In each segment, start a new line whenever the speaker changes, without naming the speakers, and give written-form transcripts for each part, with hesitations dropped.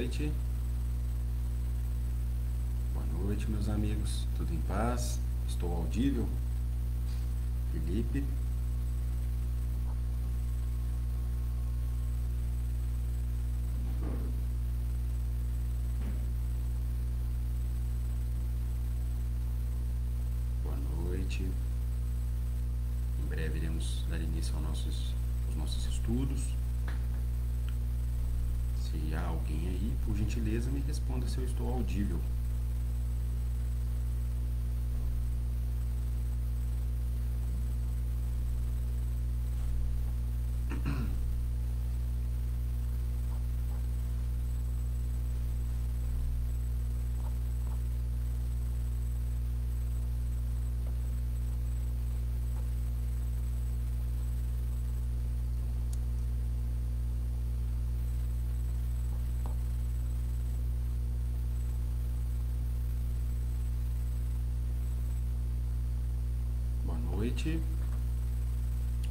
noite. Boa noite, meus amigos. Tudo em paz? Estou audível? Felipe. Boa noite. Em breve iremos dar início aos nossos estudos. Se há alguém aí, por gentileza, me responda se eu estou audível. Boa noite.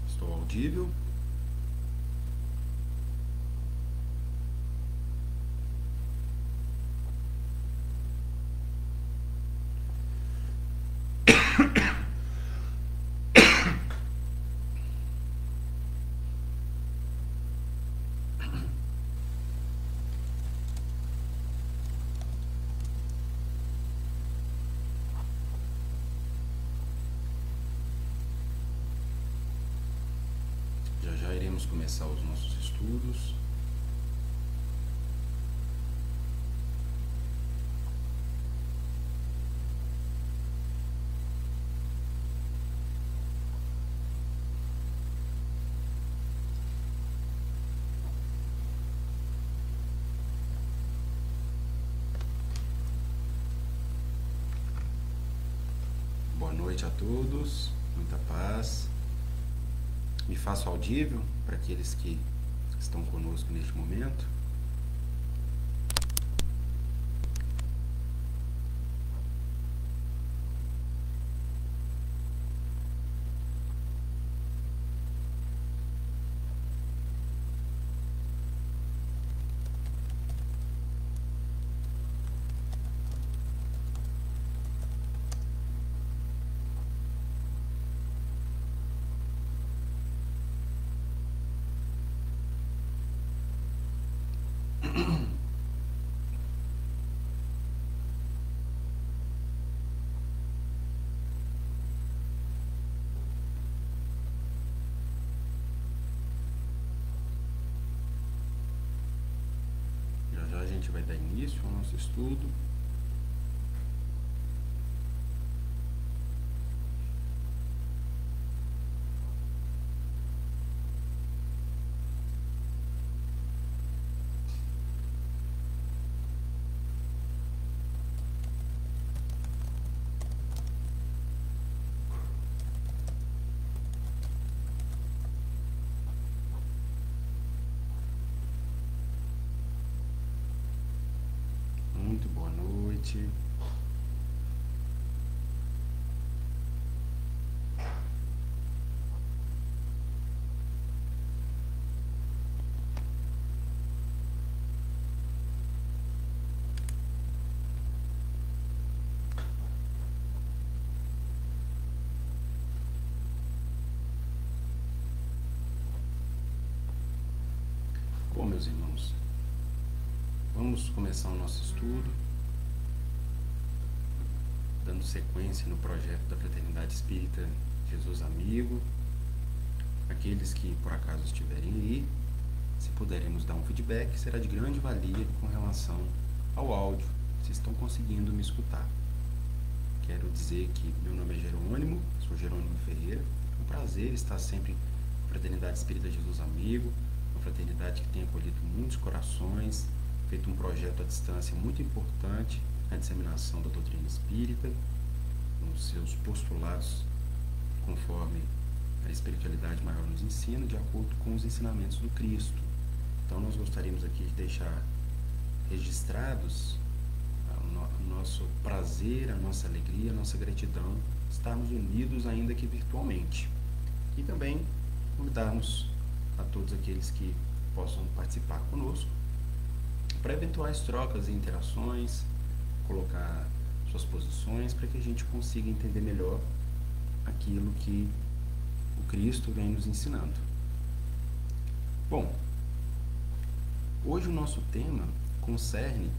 Estou audível? Já iremos começar os nossos estudos. Boa noite a todos, muita paz. Me faço audível para aqueles que estão conosco neste momento. Já a gente vai dar início ao nosso estudo. Muito boa noite. Bom, meus irmãos, vamos começar o nosso estudo, dando sequência no projeto da Fraternidade Espírita Jesus Amigo. Aqueles que por acaso estiverem aí, se puderem nos dar um feedback, será de grande valia com relação ao áudio, se estão conseguindo me escutar. Quero dizer que meu nome é Jerônimo, sou Jerônimo Ferreira. É um prazer estar sempre na Fraternidade Espírita Jesus Amigo, uma fraternidade que tem acolhido muitos corações, feito um projeto à distância muito importante na disseminação da doutrina espírita, nos seus postulados conforme a espiritualidade maior nos ensina, de acordo com os ensinamentos do Cristo. Então nós gostaríamos aqui de deixar registrados o nosso prazer, a nossa alegria, a nossa gratidão, estarmos unidos ainda que virtualmente. E também convidarmos a todos aqueles que possam participar conosco para eventuais trocas e interações, colocar suas posições para que a gente consiga entender melhor aquilo que o Cristo vem nos ensinando. Bom, hoje o nosso tema concerne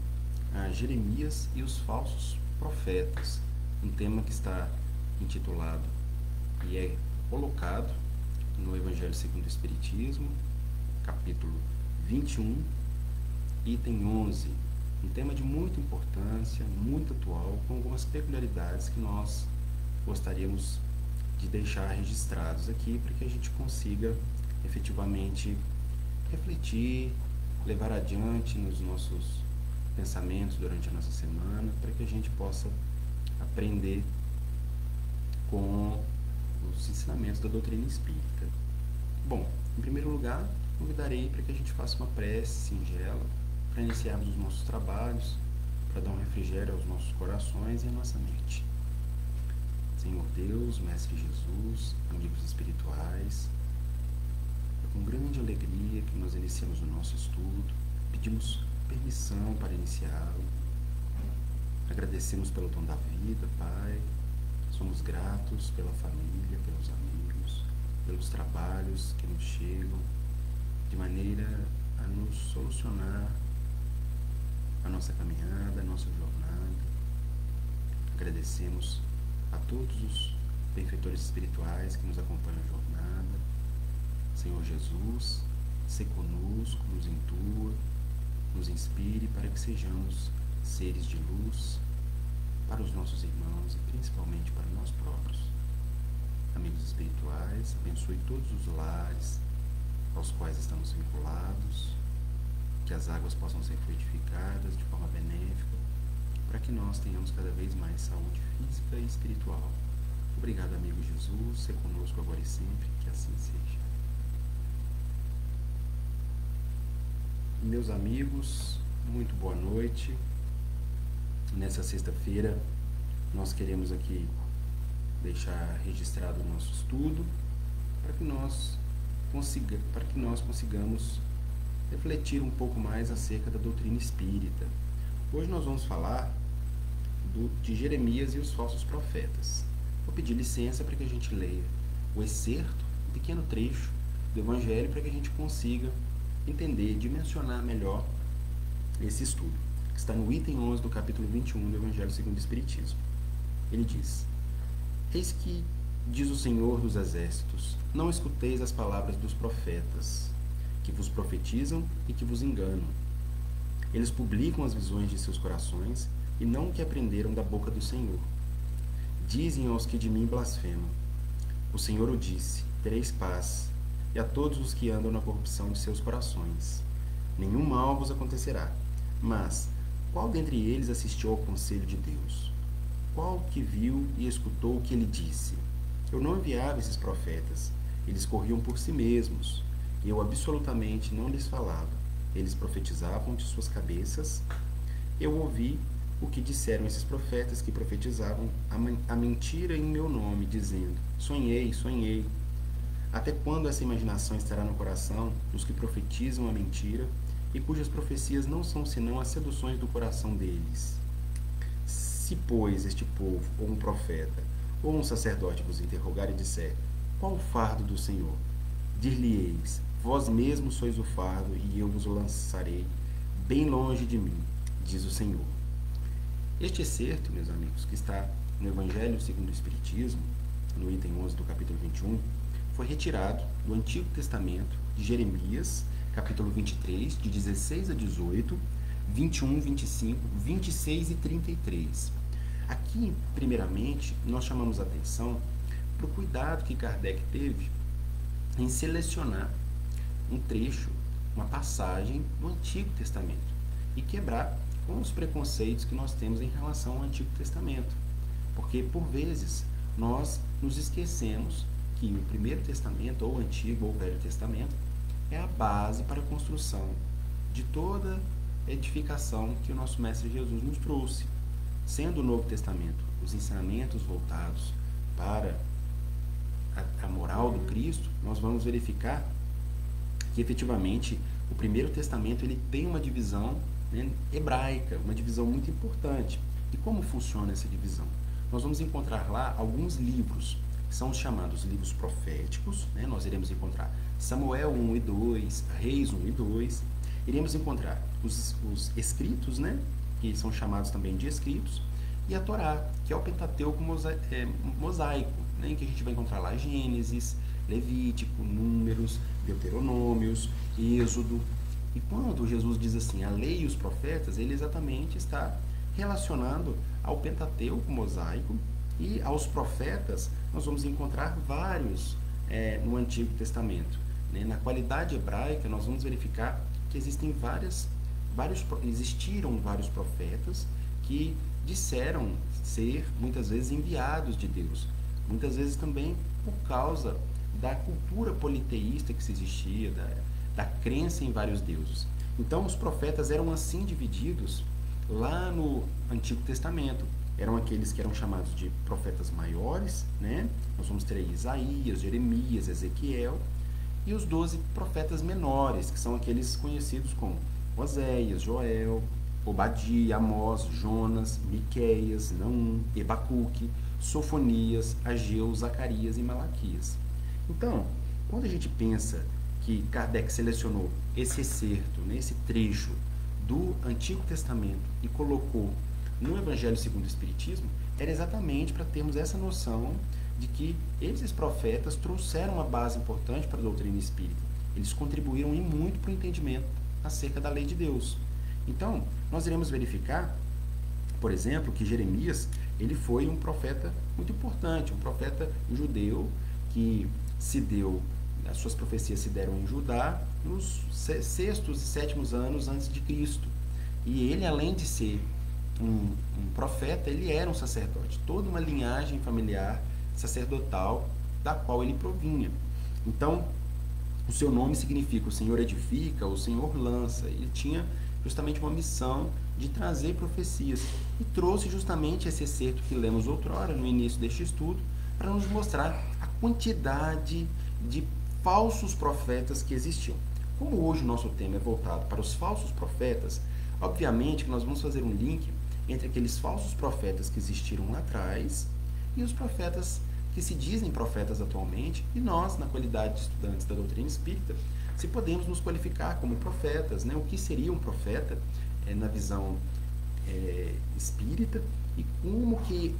a Jeremias e os falsos profetas, um tema que está intitulado e é colocado no Evangelho segundo o Espiritismo, capítulo 21, item 11, um tema de muita importância, muito atual, com algumas peculiaridades que nós gostaríamos de deixar registrados aqui para que a gente consiga efetivamente refletir, levar adiante nos nossos pensamentos durante a nossa semana, para que a gente possa aprender com os ensinamentos da doutrina espírita. Bom, em primeiro lugar, convidarei para que a gente faça uma prece singela para iniciarmos os nossos trabalhos, para dar um refrigério aos nossos corações e à nossa mente. Senhor Deus, Mestre Jesus, amigos espirituais, é com grande alegria que nós iniciamos o nosso estudo, pedimos permissão para iniciá-lo, agradecemos pelo dom da vida, Pai, somos gratos pela família, pelos amigos, pelos trabalhos que nos chegam, de maneira a nos solucionar a nossa caminhada, a nossa jornada. Agradecemos a todos os benfeitores espirituais que nos acompanham na jornada. Senhor Jesus, se conosco, nos intua, nos inspire para que sejamos seres de luz para os nossos irmãos e principalmente para nós próprios. Amigos espirituais, abençoe todos os lares aos quais estamos vinculados, que as águas possam ser fluidificadas de forma benéfica, para que nós tenhamos cada vez mais saúde física e espiritual. Obrigado, amigo Jesus, ser conosco agora e sempre, que assim seja. Meus amigos, muito boa noite. Nessa sexta-feira, nós queremos aqui deixar registrado o nosso estudo para que nós consigamos refletir um pouco mais acerca da doutrina espírita. Hoje nós vamos falar de Jeremias e os falsos profetas. Vou pedir licença para que a gente leia o excerto, um pequeno trecho do Evangelho, para que a gente consiga entender, dimensionar melhor esse estudo, que está no item 11 do capítulo 21 do Evangelho segundo o Espiritismo. Ele diz: Eis que diz o Senhor dos Exércitos, não escuteis as palavras dos profetas, que vos profetizam e que vos enganam. Eles publicam as visões de seus corações e não o que aprenderam da boca do Senhor. Dizem aos que de mim blasfemam: o Senhor o disse, tereis paz, e a todos os que andam na corrupção de seus corações. Nenhum mal vos acontecerá. Mas qual dentre eles assistiu ao conselho de Deus? Qual que viu e escutou o que ele disse? Eu não enviava esses profetas, eles corriam por si mesmos, e eu absolutamente não lhes falava. Eles profetizavam de suas cabeças. Eu ouvi o que disseram esses profetas que profetizavam a mentira em meu nome, dizendo: sonhei, sonhei. Até quando essa imaginação estará no coração dos que profetizam a mentira e cujas profecias não são senão as seduções do coração deles? Se, pois, este povo, ou um profeta, ou um sacerdote vos interrogar e disser: qual o fardo do Senhor? Dir-lhe-eis: vós mesmos sois o fardo, e eu vos o lançarei bem longe de mim, diz o Senhor. Este excerto, meus amigos, que está no Evangelho segundo o Espiritismo, no item 11 do capítulo 21, foi retirado do Antigo Testamento de Jeremias, capítulo 23, de 16 a 18, 21, 25, 26 e 33. Aqui, primeiramente, nós chamamos a atenção para o cuidado que Kardec teve em selecionar um trecho, uma passagem do Antigo Testamento e quebrar com os preconceitos que nós temos em relação ao Antigo Testamento. Porque, por vezes, nós nos esquecemos que o Primeiro Testamento, ou o Antigo ou o Velho Testamento, é a base para a construção de toda edificação que o nosso Mestre Jesus nos trouxe. Sendo o Novo Testamento os ensinamentos voltados para a moral do Cristo, nós vamos verificar que efetivamente o Primeiro Testamento ele tem uma divisão, né, hebraica, uma divisão muito importante. E como funciona essa divisão? Nós vamos encontrar lá alguns livros, que são os chamados livros proféticos, né? Nós iremos encontrar Samuel 1 e 2, Reis 1 e 2, iremos encontrar os escritos, né? Que são chamados também de escritos, e a Torá, que é o Pentateuco mosaico, né? Em que a gente vai encontrar lá Gênesis, Levítico, Números, Deuteronômios, Êxodo. E quando Jesus diz assim, a lei e os profetas, ele exatamente está relacionando ao Pentateuco mosaico, e aos profetas nós vamos encontrar vários no Antigo Testamento. Né? Na qualidade hebraica nós vamos verificar que existiram vários profetas que disseram ser muitas vezes enviados de Deus, muitas vezes também por causa da cultura politeísta que se existia, da crença em vários deuses. Então os profetas eram assim divididos lá no Antigo Testamento. Eram aqueles que eram chamados de profetas maiores, né? Nós vamos ter aí Isaías, Jeremias, Ezequiel, e os 12 profetas menores, que são aqueles conhecidos como Oséias, Joel, Obadia, Amós, Jonas, Miqueias, Naum, Ebacuque, Sofonias, Ageu, Zacarias e Malaquias. Então, quando a gente pensa que Kardec selecionou esse excerto, né, esse trecho do Antigo Testamento e colocou no Evangelho segundo o Espiritismo, era exatamente para termos essa noção de que esses profetas trouxeram uma base importante para a doutrina espírita. Eles contribuíram em muito para o entendimento acerca da lei de Deus. Então, nós iremos verificar, por exemplo, que Jeremias ele foi um profeta muito importante, um profeta judeu que as suas profecias se deram em Judá nos 6º e 7º anos antes de Cristo. E ele, além de ser um profeta, ele era um sacerdote, toda uma linhagem familiar sacerdotal da qual ele provinha. Então, o seu nome significa o Senhor edifica, o Senhor lança. Ele tinha justamente uma missão de trazer profecias e trouxe justamente esse excerto que lemos outrora no início deste estudo para nos mostrar a quantidade de falsos profetas que existiam. Como hoje o nosso tema é voltado para os falsos profetas, obviamente que nós vamos fazer um link entre aqueles falsos profetas que existiram lá atrás e os profetas que se dizem profetas atualmente, e nós, na qualidade de estudantes da doutrina espírita, se podemos nos qualificar como profetas, né? O que seria um profeta na visão espírita, e como que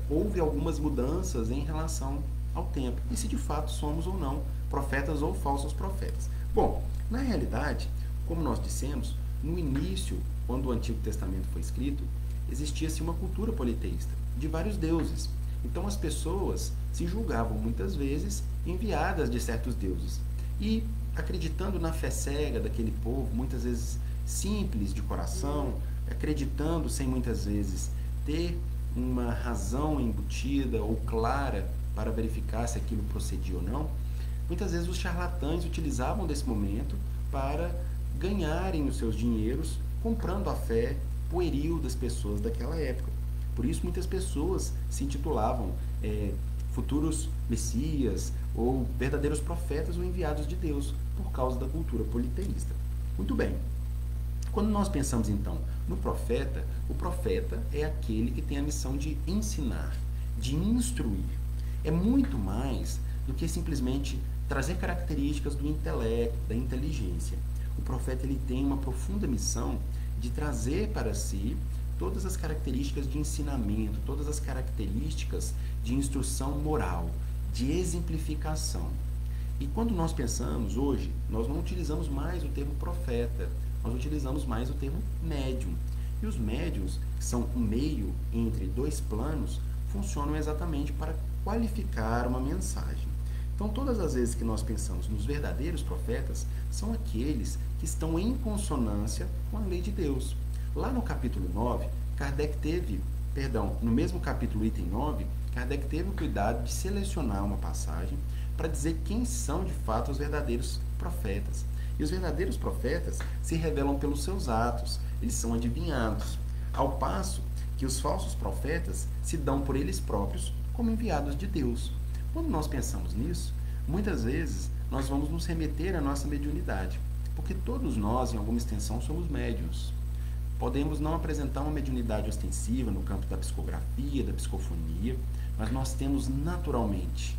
houve algumas mudanças em relação ao tempo, e se de fato somos ou não profetas ou falsos profetas. Bom, na realidade, como nós dissemos, no início, quando o Antigo Testamento foi escrito, existia-se uma cultura politeísta, de vários deuses. Então as pessoas se julgavam muitas vezes enviadas de certos deuses. E acreditando na fé cega daquele povo, muitas vezes simples de coração, acreditando sem muitas vezes ter uma razão embutida ou clara para verificar se aquilo procedia ou não, muitas vezes os charlatães utilizavam desse momento para ganharem os seus dinheiros comprando a fé pueril das pessoas daquela época. Por isso muitas pessoas se intitulavam futuros messias ou verdadeiros profetas ou enviados de Deus por causa da cultura politeísta. Muito bem. Quando nós pensamos então no profeta, o profeta é aquele que tem a missão de ensinar, de instruir. É muito mais do que simplesmente trazer características do intelecto, da inteligência. O profeta ele tem uma profunda missão de trazer para si todas as características de ensinamento, todas as características de instrução moral, de exemplificação. E quando nós pensamos hoje, nós não utilizamos mais o termo profeta, nós utilizamos mais o termo médium. E os médiuns, que são um meio entre dois planos, funcionam exatamente para qualificar uma mensagem. Então, todas as vezes que nós pensamos nos verdadeiros profetas, são aqueles que estão em consonância com a lei de Deus. Lá no capítulo 9, no mesmo capítulo item 9, Kardec teve o cuidado de selecionar uma passagem para dizer quem são de fato os verdadeiros profetas. E os verdadeiros profetas se revelam pelos seus atos, eles são adivinhados, ao passo que os falsos profetas se dão por eles próprios como enviados de Deus. Quando nós pensamos nisso, muitas vezes nós vamos nos remeter à nossa mediunidade, porque todos nós, em alguma extensão, somos médiuns. Podemos não apresentar uma mediunidade ostensiva no campo da psicografia, da psicofonia, mas nós temos naturalmente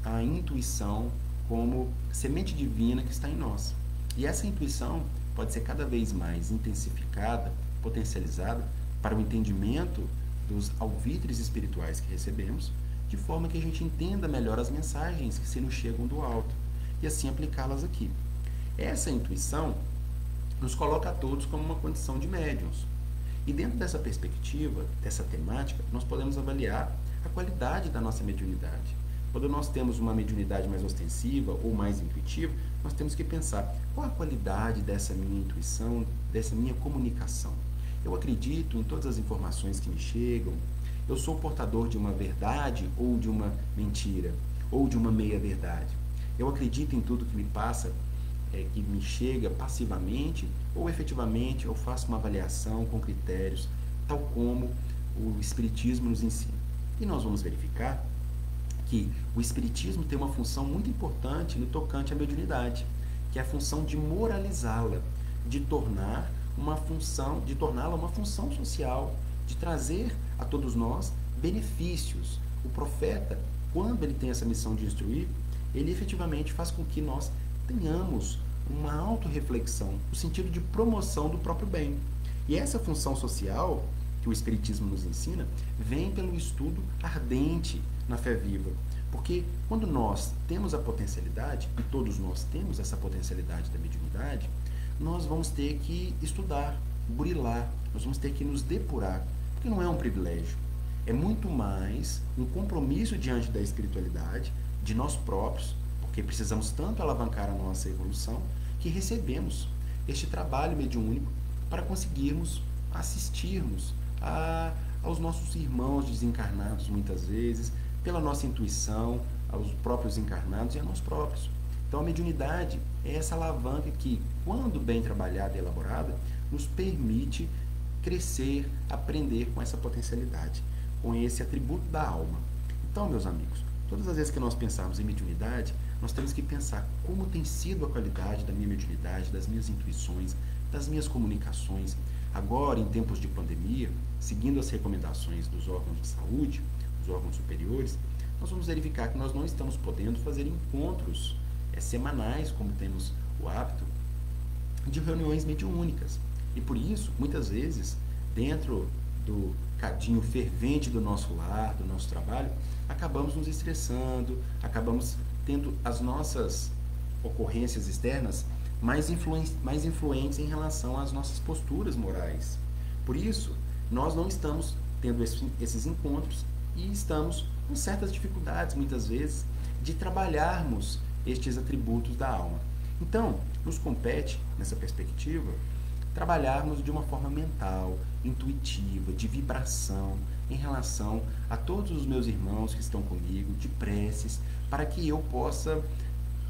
a intuição como semente divina que está em nós. E essa intuição pode ser cada vez mais intensificada, potencializada para o entendimento dos alvitres espirituais que recebemos, de forma que a gente entenda melhor as mensagens que se nos chegam do alto e assim aplicá-las aqui. Essa intuição nos coloca a todos como uma condição de médiuns. E dentro dessa perspectiva, dessa temática, nós podemos avaliar a qualidade da nossa mediunidade. Quando nós temos uma mediunidade mais ostensiva ou mais intuitiva, nós temos que pensar qual a qualidade dessa minha intuição, dessa minha comunicação. Eu acredito em todas as informações que me chegam, eu sou portador de uma verdade ou de uma mentira, ou de uma meia-verdade. Eu acredito em tudo que me passa, que me chega passivamente, ou efetivamente eu faço uma avaliação com critérios, tal como o Espiritismo nos ensina. E nós vamos verificar que o Espiritismo tem uma função muito importante no tocante à mediunidade, que é a função de moralizá-la, de torná-la uma função social, de trazer a todos nós benefícios. O profeta, quando ele tem essa missão de instruir, ele efetivamente faz com que nós tenhamos uma autorreflexão, no sentido de promoção do próprio bem. E essa função social que o Espiritismo nos ensina, vem pelo estudo ardente na fé viva. Porque quando nós temos a potencialidade, e todos nós temos essa potencialidade da mediunidade, nós vamos ter que estudar, burilar, nós vamos ter que nos depurar, porque não é um privilégio. É muito mais um compromisso diante da espiritualidade, de nós próprios, porque precisamos tanto alavancar a nossa evolução, que recebemos este trabalho mediúnico para conseguirmos assistirmos aos nossos irmãos desencarnados, muitas vezes, pela nossa intuição, aos próprios encarnados e a nós próprios. Então, a mediunidade é essa alavanca que, quando bem trabalhada e elaborada, nos permite crescer, aprender com essa potencialidade, com esse atributo da alma. Então, meus amigos, todas as vezes que nós pensarmos em mediunidade, nós temos que pensar como tem sido a qualidade da minha mediunidade, das minhas intuições, das minhas comunicações. Agora, em tempos de pandemia, seguindo as recomendações dos órgãos de saúde, dos órgãos superiores, nós vamos verificar que nós não estamos podendo fazer encontros semanais, como temos o hábito, de reuniões mediúnicas. E por isso, muitas vezes, dentro do cadinho fervente do nosso lar, do nosso trabalho, acabamos nos estressando, acabamos tendo as nossas ocorrências externas mais influentes em relação às nossas posturas morais. Por isso, nós não estamos tendo esses encontros e estamos com certas dificuldades, muitas vezes, de trabalharmos estes atributos da alma. Então, nos compete, nessa perspectiva, trabalharmos de uma forma mental, intuitiva, de vibração, em relação a todos os meus irmãos que estão comigo, de preces, para que eu possa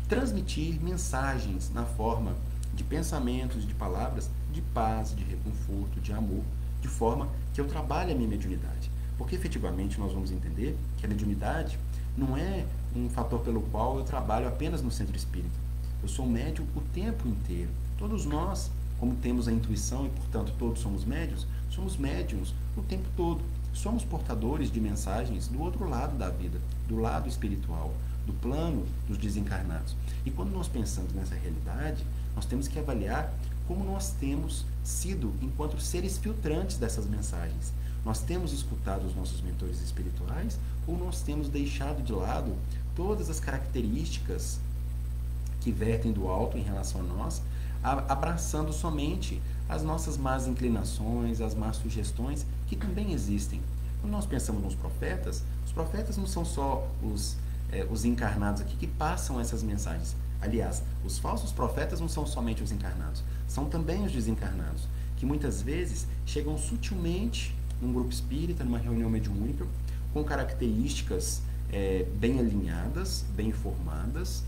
transmitir mensagens na forma de pensamentos, de palavras, de paz, de reconforto, de amor, de forma que eu trabalhe a minha mediunidade. Porque efetivamente nós vamos entender que a mediunidade não é um fator pelo qual eu trabalho apenas no centro espírita. Eu sou médium o tempo inteiro. Todos nós, como temos a intuição e, portanto, todos somos médiuns o tempo todo. Somos portadores de mensagens do outro lado da vida, do lado espiritual, do plano dos desencarnados. E quando nós pensamos nessa realidade, nós temos que avaliar como nós temos sido enquanto seres filtrantes dessas mensagens. Nós temos escutado os nossos mentores espirituais ou nós temos deixado de lado todas as características que vertem do alto em relação a nós, abraçando somente as nossas más inclinações, as más sugestões que também existem. Quando nós pensamos nos profetas, os profetas não são só os encarnados aqui que passam essas mensagens. Aliás, os falsos profetas não são somente os encarnados, são também os desencarnados, que muitas vezes chegam sutilmente num grupo espírita, numa reunião mediúnica, com características bem alinhadas, bem informadas,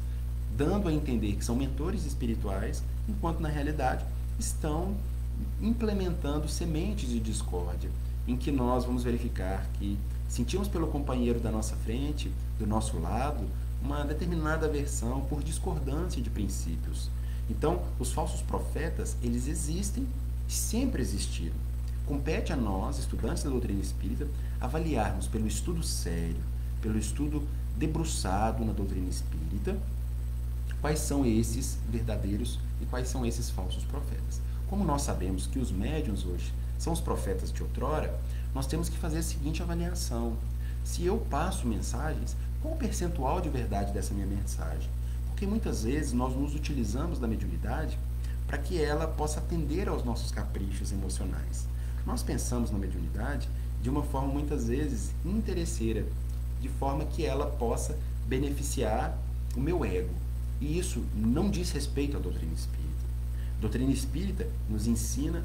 dando a entender que são mentores espirituais, enquanto na realidade estão implementando sementes de discórdia, em que nós vamos verificar que sentimos pelo companheiro da nossa frente, do nosso lado, uma determinada aversão por discordância de princípios. Então, os falsos profetas, eles existem, sempre existiram. Compete a nós, estudantes da doutrina espírita, avaliarmos pelo estudo sério, pelo estudo debruçado na doutrina espírita, quais são esses verdadeiros e quais são esses falsos profetas. Como nós sabemos que os médiuns hoje são os profetas de outrora, nós temos que fazer a seguinte avaliação. Se eu passo mensagens, qual o percentual de verdade dessa minha mensagem? Porque muitas vezes nós nos utilizamos da mediunidade para que ela possa atender aos nossos caprichos emocionais. Nós pensamos na mediunidade de uma forma muitas vezes interesseira, de forma que ela possa beneficiar o meu ego. E isso não diz respeito à doutrina espírita. A doutrina espírita nos ensina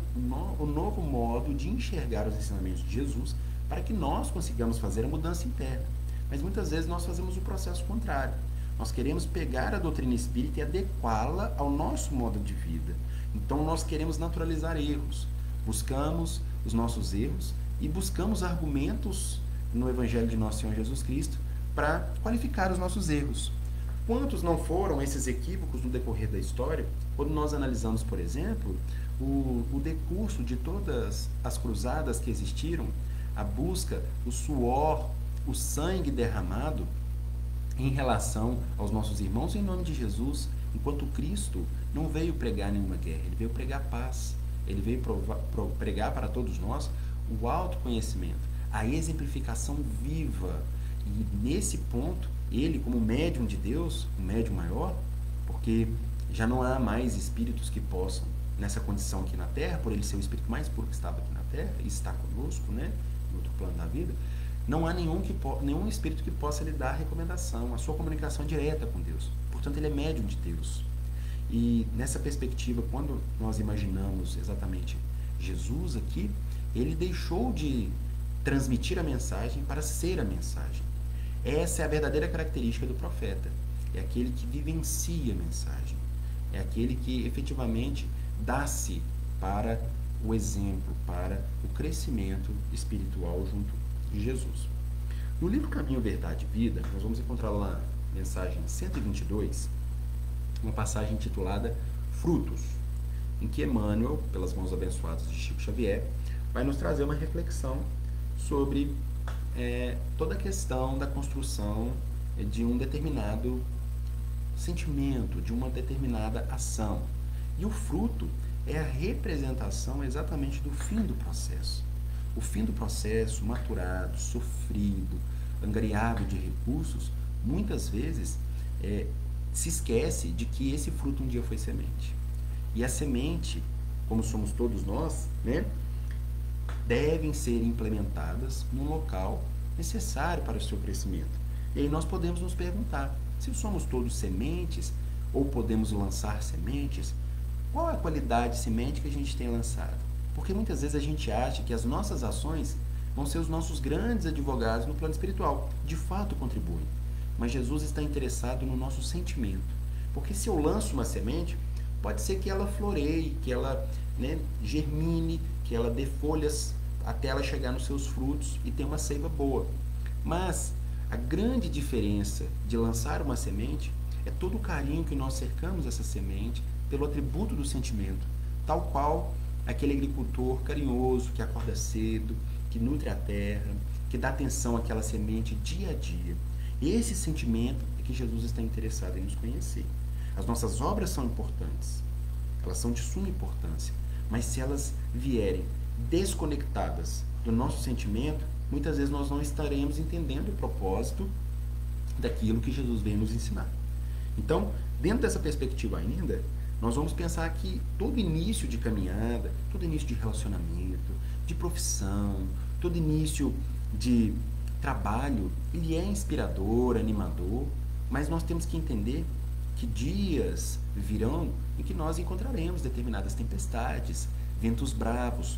o novo modo de enxergar os ensinamentos de Jesus para que nós consigamos fazer a mudança interna. Mas muitas vezes nós fazemos o processo contrário. Nós queremos pegar a doutrina espírita e adequá-la ao nosso modo de vida. Então nós queremos naturalizar erros. Buscamos os nossos erros e buscamos argumentos no Evangelho de Nosso Senhor Jesus Cristo para qualificar os nossos erros. Quantos não foram esses equívocos no decorrer da história, quando nós analisamos, por exemplo, o decurso de todas as cruzadas que existiram, a busca, o suor, o sangue derramado em relação aos nossos irmãos em nome de Jesus, enquanto Cristo não veio pregar nenhuma guerra, ele veio pregar paz, ele veio pregar para todos nós o autoconhecimento, a exemplificação viva. E nesse ponto, ele, como médium de Deus, um médium maior, porque já não há mais espíritos que possam, nessa condição aqui na Terra, por ele ser o espírito mais puro que estava aqui na Terra, e está conosco, né, no outro plano da vida, não há nenhum espírito que possa lhe dar recomendação, a sua comunicação é direta com Deus. Portanto, ele é médium de Deus. E nessa perspectiva, quando nós imaginamos exatamente Jesus aqui, ele deixou de transmitir a mensagem para ser a mensagem. Essa é a verdadeira característica do profeta. É aquele que vivencia a mensagem. É aquele que efetivamente dá-se para o exemplo, para o crescimento espiritual junto de Jesus. No livro Caminho, Verdade e Vida, nós vamos encontrar lá na mensagem 122, uma passagem intitulada Frutos, em que Emmanuel, pelas mãos abençoadas de Chico Xavier, vai nos trazer uma reflexão sobre toda a questão da construção de um determinado sentimento, de uma determinada ação. E o fruto é a representação exatamente do fim do processo. O fim do processo, maturado, sofrido, angariado de recursos, muitas vezes se esquece de que esse fruto um dia foi semente. E a semente, como somos todos nós, né, devem ser implementadas no local necessário para o seu crescimento. E aí nós podemos nos perguntar, se somos todos sementes, ou podemos lançar sementes, qual é a qualidade de semente que a gente tem lançado? Porque muitas vezes a gente acha que as nossas ações vão ser os nossos grandes advogados no plano espiritual. De fato contribuem. Mas Jesus está interessado no nosso sentimento. Porque se eu lanço uma semente, pode ser que ela floreie, que ela germine, que ela dê folhas até ela chegar nos seus frutos e ter uma seiva boa. Mas a grande diferença de lançar uma semente é todo o carinho que nós cercamos essa semente pelo atributo do sentimento, tal qual aquele agricultor carinhoso que acorda cedo, que nutre a terra, que dá atenção àquela semente dia a dia. Esse sentimento é que Jesus está interessado em nos conhecer. As nossas obras são importantes, elas são de suma importância, mas se elas vierem desconectadas do nosso sentimento, muitas vezes nós não estaremos entendendo o propósito daquilo que Jesus veio nos ensinar. Então, dentro dessa perspectiva ainda, nós vamos pensar que todo início de caminhada, todo início de relacionamento, de profissão, todo início de trabalho, ele é inspirador, animador, mas nós temos que entender que dias virão em que nós encontraremos determinadas tempestades, ventos bravos,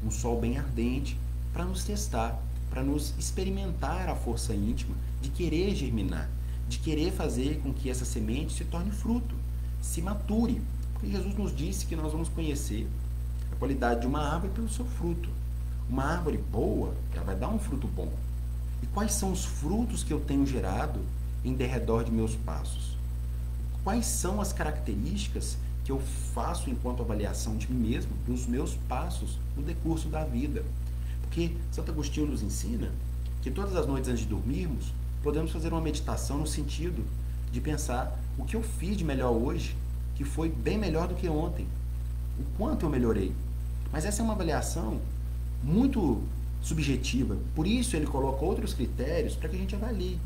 um sol bem ardente, para nos testar, para nos experimentar a força íntima de querer germinar, de querer fazer com que essa semente se torne fruto, se mature. Porque Jesus nos disse que nós vamos conhecer a qualidade de uma árvore pelo seu fruto. Uma árvore boa, ela vai dar um fruto bom. E quais são os frutos que eu tenho gerado em derredor de meus passos? Quais são as características que eu faço enquanto avaliação de mim mesmo, dos meus passos no decurso da vida. Porque Santo Agostinho nos ensina que todas as noites antes de dormirmos, podemos fazer uma meditação no sentido de pensar o que eu fiz de melhor hoje, que foi bem melhor do que ontem, o quanto eu melhorei. Mas essa é uma avaliação muito subjetiva, por isso ele coloca outros critérios para que a gente avalie.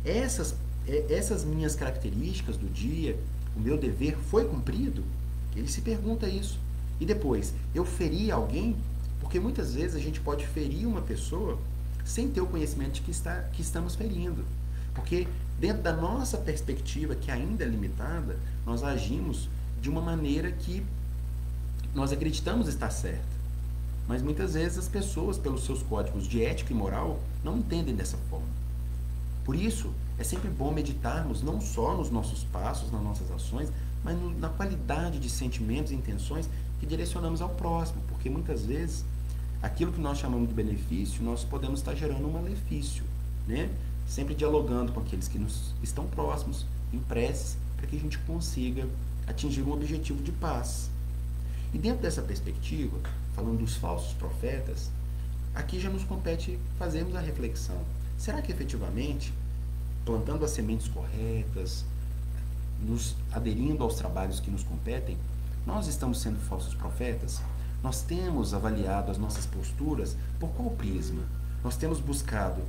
Essas minhas características do dia, o meu dever foi cumprido? Ele se pergunta isso. E depois, eu feri alguém? Porque muitas vezes a gente pode ferir uma pessoa sem ter o conhecimento de que estamos ferindo. Porque dentro da nossa perspectiva, que ainda é limitada, nós agimos de uma maneira que nós acreditamos estar certa. Mas muitas vezes as pessoas, pelos seus códigos de ética e moral, não entendem dessa forma. Por isso, é sempre bom meditarmos não só nos nossos passos, nas nossas ações, mas na qualidade de sentimentos e intenções que direcionamos ao próximo. Porque muitas vezes, aquilo que nós chamamos de benefício, nós podemos estar gerando um malefício, né? Sempre dialogando com aqueles que nos estão próximos, em preces, para que a gente consiga atingir um objetivo de paz. E dentro dessa perspectiva, falando dos falsos profetas, aqui já nos compete fazermos a reflexão. Será que efetivamente, plantando as sementes corretas, nos aderindo aos trabalhos que nos competem, nós estamos sendo falsos profetas? Nós temos avaliado as nossas posturas por qual prisma? Nós temos buscado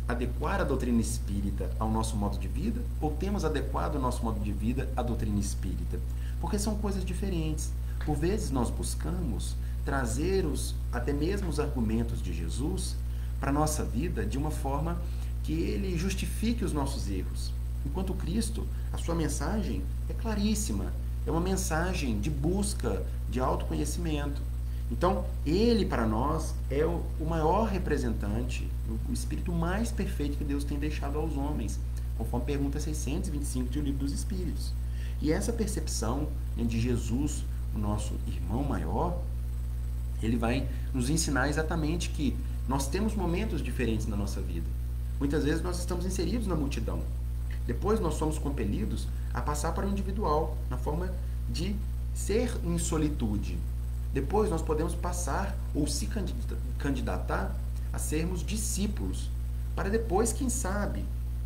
adequar a doutrina espírita ao nosso modo de vida, ou temos adequado o nosso modo de vida à doutrina espírita? Porque são coisas diferentes. Por vezes nós buscamos trazer até mesmo os argumentos de Jesus para a nossa vida de uma forma que ele justifique os nossos erros. Enquanto Cristo, a sua mensagem é claríssima. É uma mensagem de busca de autoconhecimento. Então, ele para nós é o maior representante, o espírito mais perfeito que Deus tem deixado aos homens, conforme pergunta 625 do Livro dos Espíritos. E essa percepção de Jesus, o nosso irmão maior, ele vai nos ensinar exatamente que nós temos momentos diferentes na nossa vida. Muitas vezes nós estamos inseridos na multidão. Depois nós somos compelidos a passar para o individual, na forma de ser em solitude. Depois nós podemos passar ou se candidatar a sermos discípulos, para depois, quem sabe,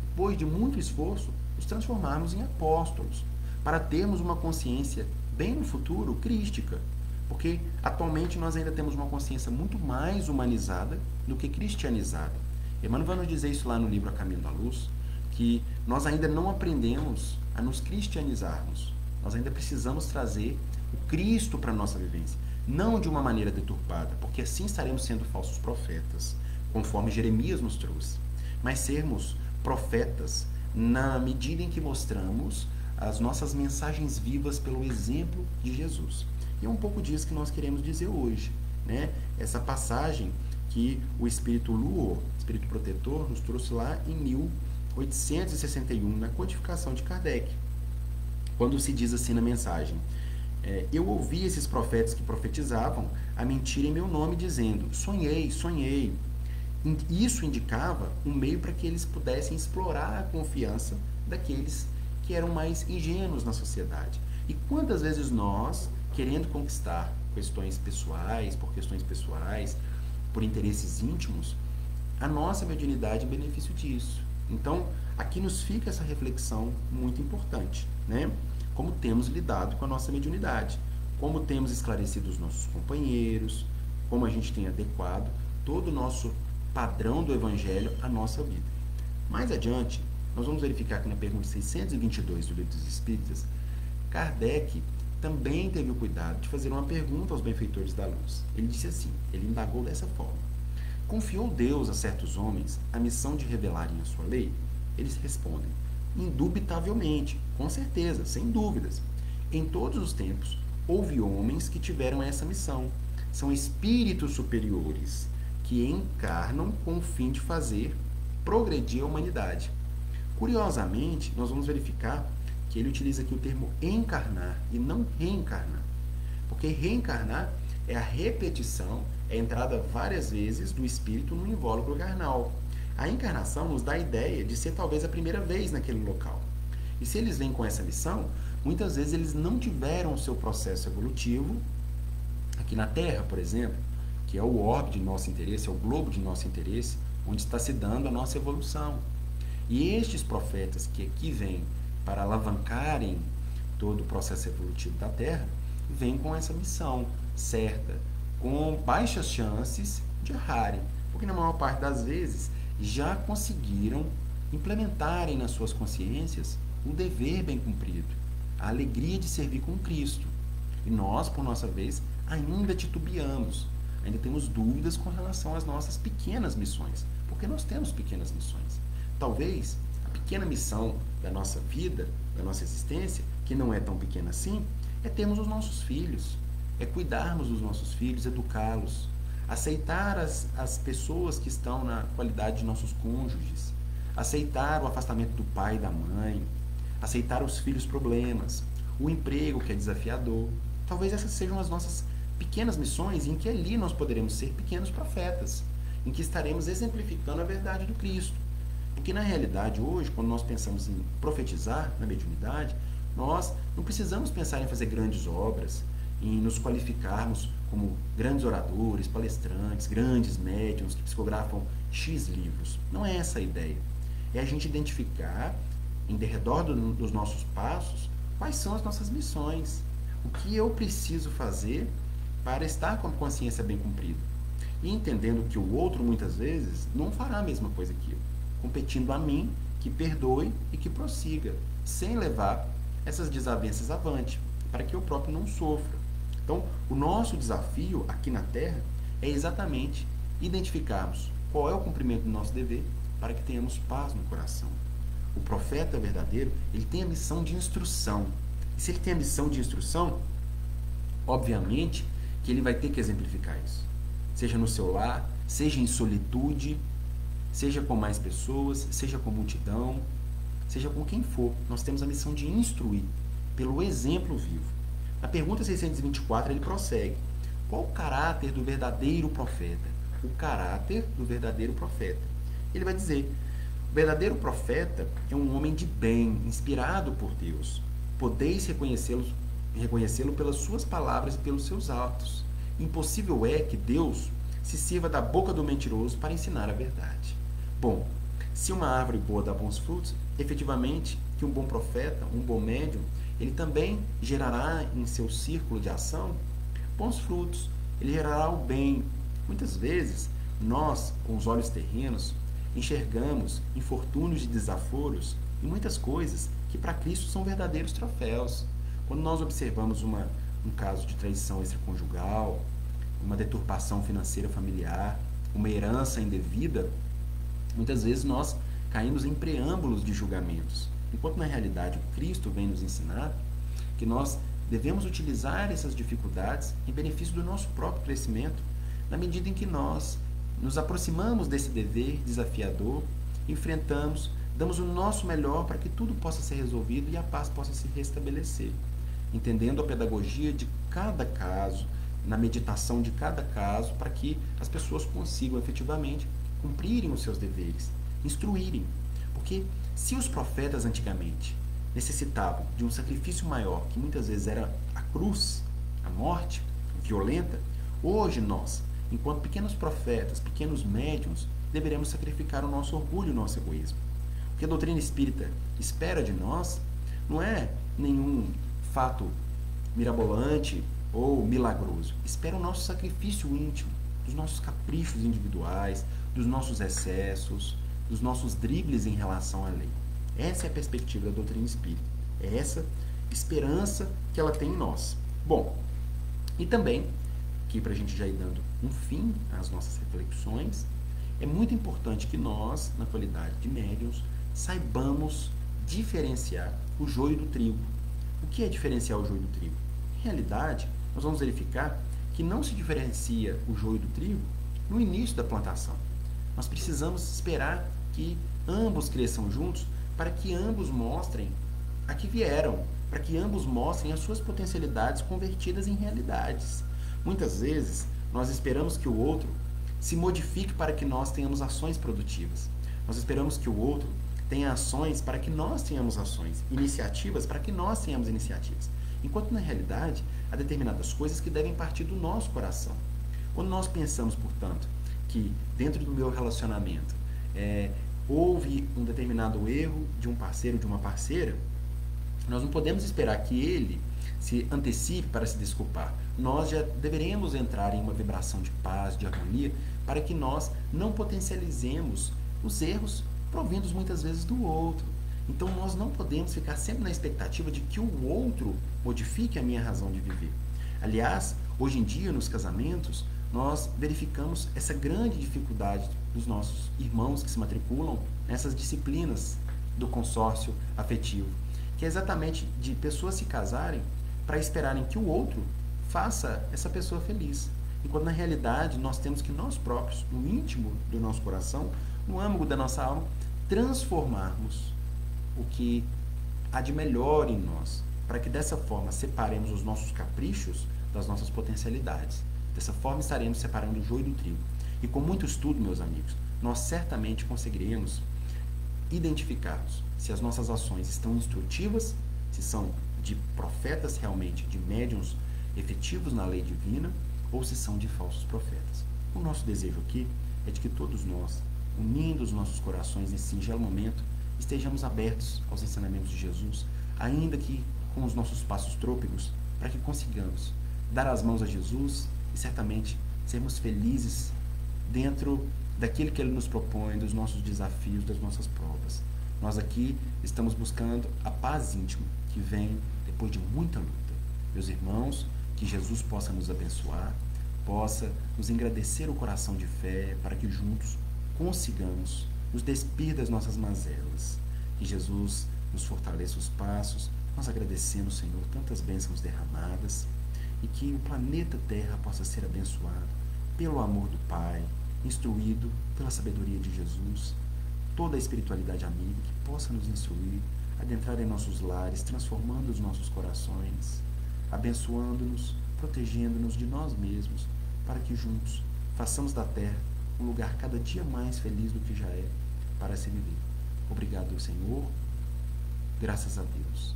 depois de muito esforço, nos transformarmos em apóstolos, para termos uma consciência bem no futuro crística, porque atualmente nós ainda temos uma consciência muito mais humanizada do que cristianizada. Emmanuel vai nos dizer isso lá no livro A Caminho da Luz, que nós ainda não aprendemos a nos cristianizarmos. Nós ainda precisamos trazer o Cristo para a nossa vivência, não de uma maneira deturpada, porque assim estaremos sendo falsos profetas, conforme Jeremias nos trouxe, mas sermos profetas na medida em que mostramos as nossas mensagens vivas pelo exemplo de Jesus. E é um pouco disso que nós queremos dizer hoje, né? Essa passagem que o Espírito Luo, Espírito Protetor, nos trouxe lá em 1861, na codificação de Kardec, quando se diz assim na mensagem: eu ouvi esses profetas que profetizavam a mentira em meu nome, dizendo, sonhei, sonhei. Isso indicava um meio para que eles pudessem explorar a confiança daqueles que eram mais ingênuos na sociedade. E quantas vezes nós, querendo conquistar questões pessoais, por interesses íntimos, a nossa mediunidade em benefício disso. Então, aqui nos fica essa reflexão muito importante, né? Como temos lidado com a nossa mediunidade, como temos esclarecido os nossos companheiros, como a gente tem adequado todo o nosso padrão do Evangelho à nossa vida. Mais adiante, nós vamos verificar que na pergunta 622 do Livro dos Espíritos, Kardec também teve o cuidado de fazer uma pergunta aos benfeitores da luz. Ele disse assim, ele indagou dessa forma: confiou Deus a certos homens a missão de revelarem a sua lei? Eles respondem: indubitavelmente, com certeza, sem dúvidas. Em todos os tempos, houve homens que tiveram essa missão. São espíritos superiores que encarnam com o fim de fazer progredir a humanidade. Curiosamente, nós vamos verificar que ele utiliza aqui o termo encarnar e não reencarnar. Porque reencarnar é a repetição, é a entrada várias vezes do espírito no invólucro carnal. A encarnação nos dá a ideia de ser talvez a primeira vez naquele local. E se eles vêm com essa missão, muitas vezes eles não tiveram o seu processo evolutivo aqui na Terra, por exemplo, que é o orbe de nosso interesse, é o globo de nosso interesse, onde está se dando a nossa evolução. E estes profetas que aqui vêm para alavancarem todo o processo evolutivo da Terra, vêm com essa missão certa, com baixas chances de errarem, porque na maior parte das vezes já conseguiram implementarem nas suas consciências o dever bem cumprido, a alegria de servir com Cristo. E nós, por nossa vez, ainda titubeamos, ainda temos dúvidas com relação às nossas pequenas missões, porque nós temos pequenas missões. Talvez a pequena missão da nossa vida, da nossa existência, que não é tão pequena assim, é termos os nossos filhos, é cuidarmos dos nossos filhos, educá-los, aceitar as pessoas que estão na qualidade de nossos cônjuges, aceitar o afastamento do pai e da mãe, aceitar os filhos problemas, o emprego que é desafiador. Talvez essas sejam as nossas pequenas missões em que ali nós poderemos ser pequenos profetas, em que estaremos exemplificando a verdade do Cristo. Porque na realidade hoje, quando nós pensamos em profetizar na mediunidade, nós não precisamos pensar em fazer grandes obras, em nos qualificarmos como grandes oradores, palestrantes, grandes médiuns que psicografam X livros. Não é essa a ideia. É a gente identificar, em derredor dos nossos passos, quais são as nossas missões. O que eu preciso fazer para estar com a consciência bem cumprida. E entendendo que o outro, muitas vezes, não fará a mesma coisa que eu. Competindo a mim, que perdoe e que prossiga, sem levar essas desavenças avante, para que eu próprio não sofra. Então, o nosso desafio aqui na Terra é exatamente identificarmos qual é o cumprimento do nosso dever para que tenhamos paz no coração. O profeta verdadeiro, ele tem a missão de instrução. E se ele tem a missão de instrução, obviamente que ele vai ter que exemplificar isso. Seja no seu lar, seja em solitude, seja com mais pessoas, seja com multidão, seja com quem for. Nós temos a missão de instruir pelo exemplo vivo. Na pergunta 624 ele prossegue. Qual o caráter do verdadeiro profeta? O caráter do verdadeiro profeta. Ele vai dizer, o verdadeiro profeta é um homem de bem, inspirado por Deus. Podeis reconhecê-lo pelas suas palavras e pelos seus atos. Impossível é que Deus se sirva da boca do mentiroso para ensinar a verdade. Bom, se uma árvore boa dá bons frutos, efetivamente que um bom profeta, um bom médium, ele também gerará em seu círculo de ação bons frutos, ele gerará o bem. Muitas vezes, nós, com os olhos terrenos, enxergamos infortúnios e desaforos e muitas coisas que para Cristo são verdadeiros troféus. Quando nós observamos um caso de traição extraconjugal, uma deturpação financeira familiar, uma herança indevida, muitas vezes nós caímos em preâmbulos de julgamentos. Enquanto na realidade o Cristo vem nos ensinar que nós devemos utilizar essas dificuldades em benefício do nosso próprio crescimento, na medida em que nós nos aproximamos desse dever desafiador, enfrentamos, damos o nosso melhor para que tudo possa ser resolvido e a paz possa se restabelecer. Entendendo a pedagogia de cada caso, na meditação de cada caso, para que as pessoas consigam efetivamente cumprirem os seus deveres, instruírem. Porque se os profetas antigamente necessitavam de um sacrifício maior, que muitas vezes era a cruz, a morte violenta, hoje nós, enquanto pequenos profetas, pequenos médiuns, deveremos sacrificar o nosso orgulho e o nosso egoísmo. O que a doutrina espírita espera de nós não é nenhum fato mirabolante ou milagroso. Espera o nosso sacrifício íntimo, dos nossos caprichos individuais, dos nossos excessos, dos nossos dribles em relação à lei. Essa é a perspectiva da doutrina espírita. É essa esperança que ela tem em nós. Bom, e também, aqui para a gente já ir dando um fim às nossas reflexões, é muito importante que nós, na qualidade de médiuns, saibamos diferenciar o joio do trigo. O que é diferenciar o joio do trigo? Em realidade, nós vamos verificar que não se diferencia o joio do trigo no início da plantação. Nós precisamos esperar que ambos cresçam juntos para que ambos mostrem a que vieram, para que ambos mostrem as suas potencialidades convertidas em realidades. Muitas vezes, nós esperamos que o outro se modifique para que nós tenhamos ações produtivas. Nós esperamos que o outro tenha ações para que nós tenhamos ações, iniciativas para que nós tenhamos iniciativas. Enquanto na realidade há determinadas coisas que devem partir do nosso coração. Quando nós pensamos, portanto, que dentro do meu relacionamento houve um determinado erro de um parceiro ou de uma parceira, nós não podemos esperar que ele se antecipe para se desculpar. Nós já deveremos entrar em uma vibração de paz, de harmonia, para que nós não potencializemos os erros provindos muitas vezes do outro. Então nós não podemos ficar sempre na expectativa de que o outro modifique a minha razão de viver. Aliás, hoje em dia nos casamentos, nós verificamos essa grande dificuldade dos nossos irmãos que se matriculam nessas disciplinas do consórcio afetivo, que é exatamente de pessoas se casarem para esperarem que o outro faça essa pessoa feliz. Enquanto na realidade nós temos que nós próprios, no íntimo do nosso coração, no âmago da nossa alma, transformarmos o que há de melhor em nós, para que dessa forma separemos os nossos caprichos das nossas potencialidades. Dessa forma estaremos separando o joio do trigo. E com muito estudo, meus amigos, nós certamente conseguiremos identificarmos se as nossas ações estão instrutivas, se são de profetas realmente, de médiuns efetivos na lei divina, ou se são de falsos profetas. O nosso desejo aqui é de que todos nós, unindo os nossos corações nesse singelo momento, estejamos abertos aos ensinamentos de Jesus, ainda que com os nossos passos trôpegos, para que consigamos dar as mãos a Jesus e certamente sermos felizes dentro daquilo que Ele nos propõe, dos nossos desafios, das nossas provas. Nós aqui estamos buscando a paz íntima que vem depois de muita luta. Meus irmãos, que Jesus possa nos abençoar, possa nos engrandecer o coração de fé, para que juntos consigamos nos despir das nossas mazelas. Que Jesus nos fortaleça os passos. Nós agradecemos, Senhor, tantas bênçãos derramadas, e que o planeta Terra possa ser abençoado pelo amor do Pai, instruído pela sabedoria de Jesus, toda a espiritualidade amiga que possa nos instruir, adentrar em nossos lares, transformando os nossos corações, abençoando-nos, protegendo-nos de nós mesmos, para que juntos façamos da Terra um lugar cada dia mais feliz do que já é para se viver. Obrigado, Senhor. Graças a Deus.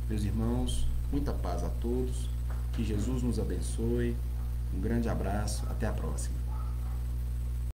Meus irmãos, muita paz a todos. Que Jesus nos abençoe. Um grande abraço. Até a próxima.